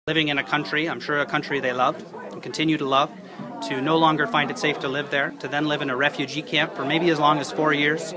living in a country, I'm sure a country they loved and continue to love, to no longer find it safe to live there, to then live in a refugee camp for maybe as long as 4 years,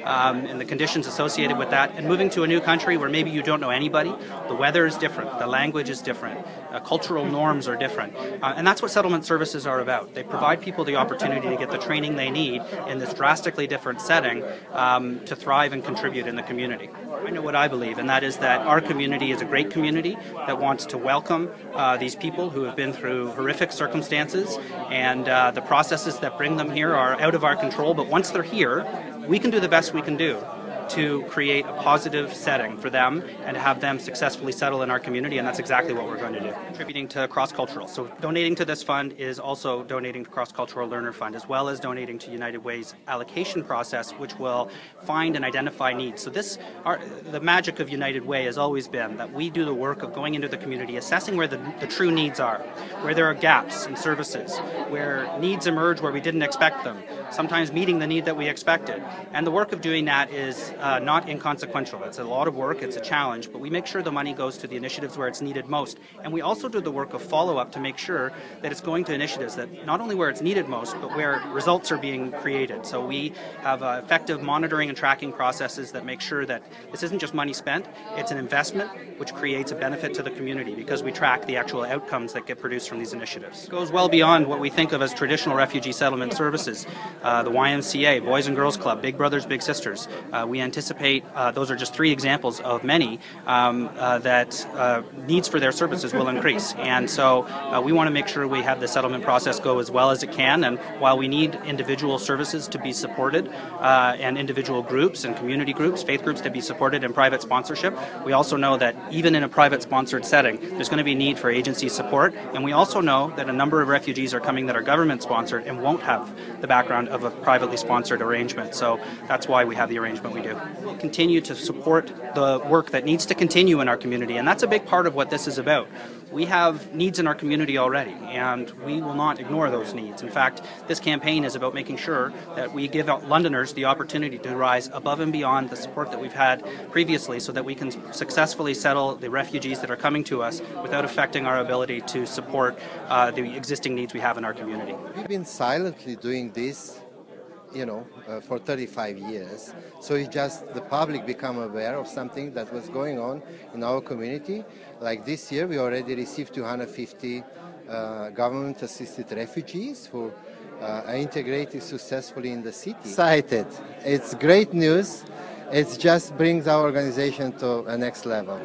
and the conditions associated with that, and moving to a new country where maybe you don't know anybody. The weather is different, the language is different, cultural norms are different, and that's what settlement services are about. They provide people the opportunity to get the training they need in this drastically different setting to thrive and contribute in the community. I know what I believe, and that is that our community is a great community that wants to welcome these people who have been through horrific circumstances, and the processes that bring them here are out of our control, but once they're here, we can do the best we can do to create a positive setting for them and have them successfully settle in our community, and that's exactly what we're going to do. Contributing to cross-cultural. So donating to this fund is also donating to Cross-Cultural Learner Fund, as well as donating to United Way's allocation process, which will find and identify needs. So the magic of United Way has always been that we do the work of going into the community, assessing where the true needs are, where there are gaps in services, where needs emerge where we didn't expect them, sometimes meeting the need that we expected. And the work of doing that is not inconsequential. It's a lot of work, it's a challenge, but we make sure the money goes to the initiatives where it's needed most. And we also do the work of follow-up to make sure that it's going to initiatives that not only where it's needed most, but where results are being created. So we have effective monitoring and tracking processes that make sure that this isn't just money spent, it's an investment which creates a benefit to the community because we track the actual outcomes that get produced from these initiatives. It goes well beyond what we think of as traditional refugee settlement services. The YMCA, Boys and Girls Club, Big Brothers, Big Sisters. We anticipate, those are just 3 examples of many, that needs for their services will increase. And so we want to make sure we have the settlement process go as well as it can. And while we need individual services to be supported, and individual groups and community groups, faith groups to be supported in private sponsorship, we also know that even in a private sponsored setting, there's going to be need for agency support. And we also know that a number of refugees are coming that are government sponsored and won't have the background of a privately sponsored arrangement. So that's why we have the arrangement we do. We'll continue to support the work that needs to continue in our community, and that's a big part of what this is about. We have needs in our community already, and we will not ignore those needs. In fact, this campaign is about making sure that we give Londoners the opportunity to rise above and beyond the support that we've had previously so that we can successfully settle the refugees that are coming to us without affecting our ability to support the existing needs we have in our community. We've been silently doing this for 35 years. So it's just the public become aware of something that was going on in our community. Like this year, we already received 250 government-assisted refugees who are integrated successfully in the city. Excited. It's great news. It just brings our organization to a next level.